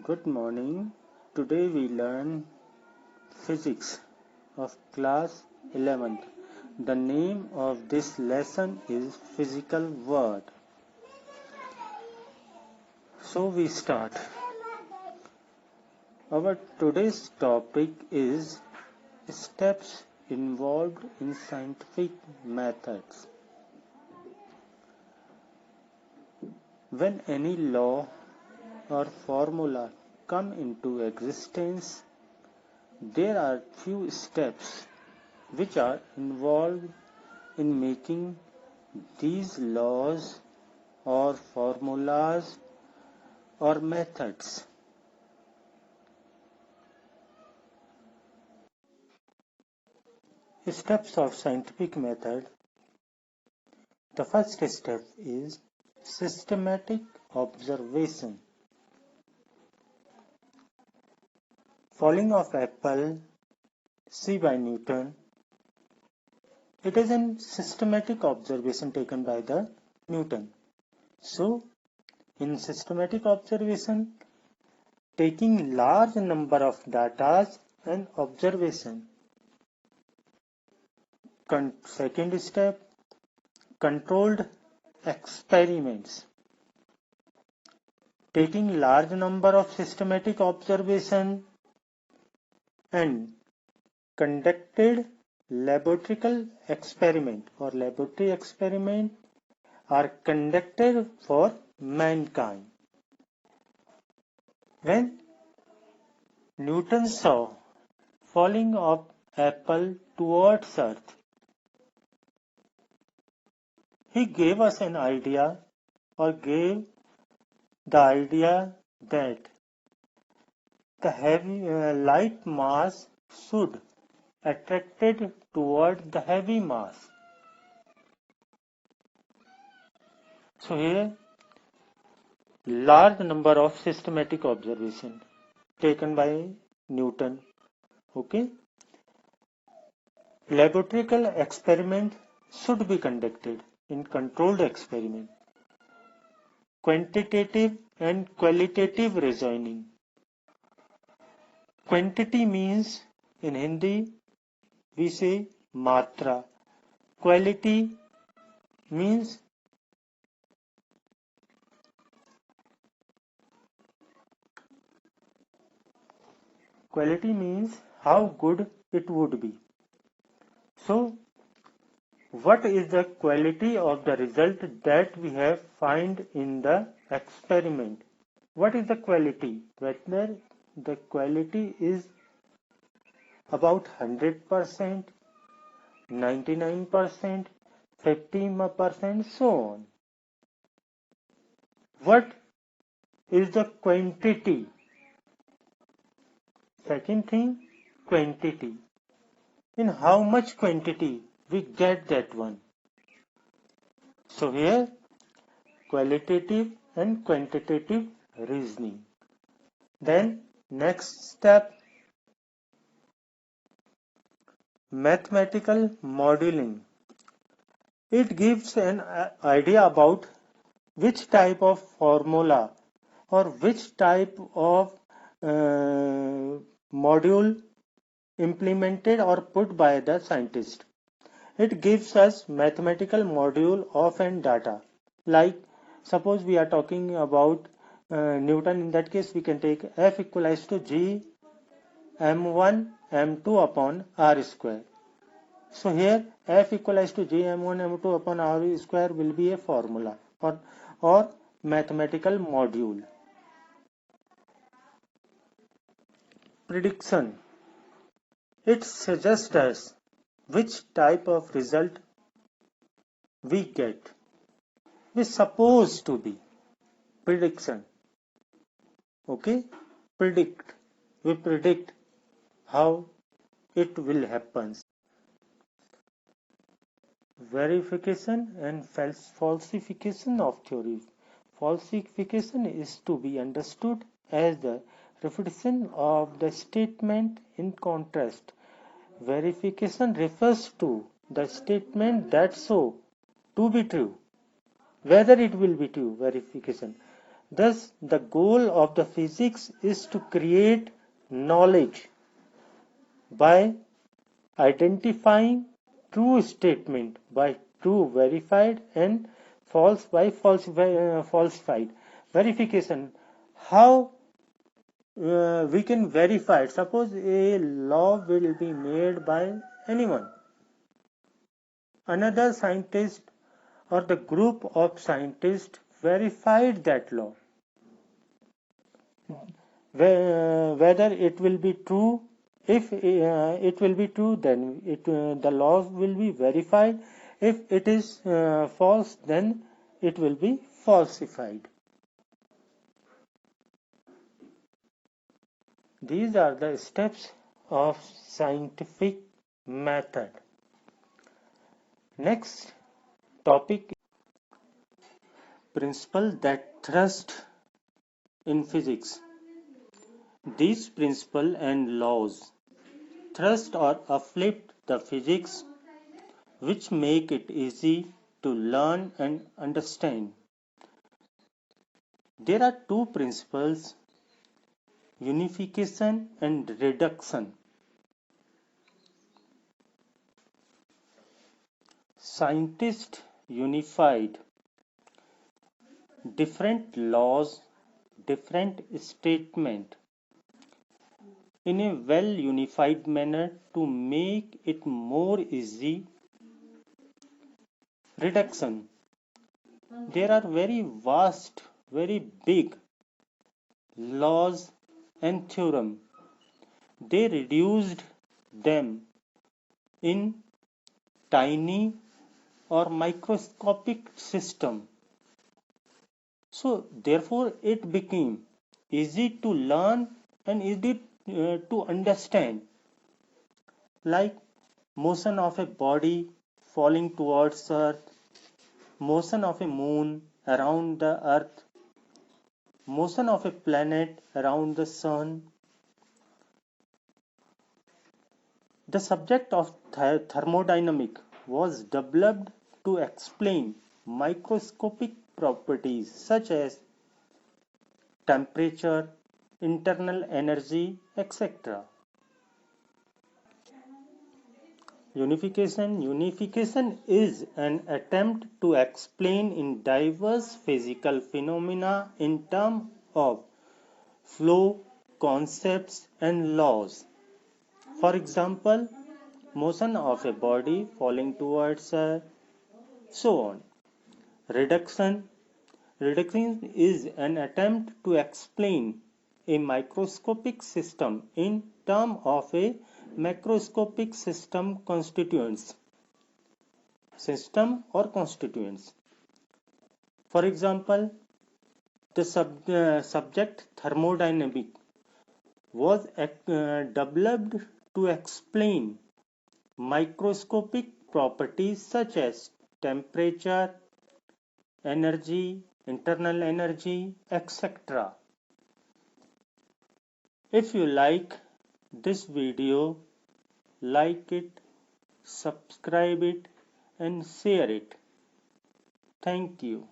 Good morning. Today we learn physics of class 11th. The name of this lesson is physical world. So we start. Our today's topic is steps involved in scientific methods. When any law or formula come into existence, there are few steps which are involved in making these laws or formulas or methods. Steps of scientific method. The first step is systematic observation. Falling of apple, C by Newton. It is a systematic observation taken by the Newton. So, in systematic observation, taking large number of data and observation. Second step, controlled experiments. Taking large number of systematic observation and conducted laboratory experiment or laboratory experiment are conducted for mankind. When Newton saw falling of apple towards earth, he gave us an idea or gave the idea that the heavy light mass should attracted toward the heavy mass. So here large number of systematic observation taken by Newton. Okay. Laboratory experiment should be conducted in controlled experiment. Quantitative and qualitative reasoning. Quantity means in Hindi we say matra. Quality means how good it would be. So, what is the quality of the result that we have find in the experiment? What is the quality? Whether the quality is about 100%, 99%, 50%, so on. What is the quantity? Second thing, quantity. In how much quantity we get that one. So here, qualitative and quantitative reasoning. Then next step, mathematical modeling. It gives an idea about which type of formula or which type of module implemented or put by the scientist. It gives us mathematical module of an data. Like suppose we are talking about Newton, in that case we can take F equals to G m1 m2 upon r square. So here F equals to G m1 m2 upon r square will be a formula or mathematical module. Prediction. It suggests us which type of result we get. We supposed to be prediction. Okay, predict. We predict how it will happen. Verification and falsification of theory. Falsification is to be understood as the repetition of the statement in contrast. Verification refers to the statement that so to be true, whether it will be true. Verification. Thus, the goal of the physics is to create knowledge by identifying true statement by true verified and false by falsified. Verification. How we can verify it? Suppose a law will be made by anyone. Another scientist or the group of scientists verified that law. Whether it will be true, if it will be true, then the law will be verified. If it is false, then it will be falsified. These are the steps of scientific method. Next topic, principle that thrust in physics. These principles and laws thrust or uplift the physics which make it easy to learn and understand. There are two principles, unification and reduction. Scientists unified different laws, different statements in a well unified manner to make it more easy. Reduction. There are very vast, very big laws and theorem. They reduced them in tiny or microscopic system. So therefore it became easy to learn and easy to understand, like motion of a body falling towards earth, motion of a moon around the earth, motion of a planet around the sun. The subject of thermodynamics was developed to explain microscopic properties such as temperature, internal energy, etc. Unification is an attempt to explain in diverse physical phenomena in terms of flow, concepts, and laws. For example, motion of a body falling towards a, so on. Reduction. Reduction is an attempt to explain a microscopic system in terms of a macroscopic system constituents. System or constituents. For example, the subject thermodynamic was developed to explain microscopic properties such as temperature, energy, internal energy, etc. If you like this video, like it, subscribe it and share it. Thank you.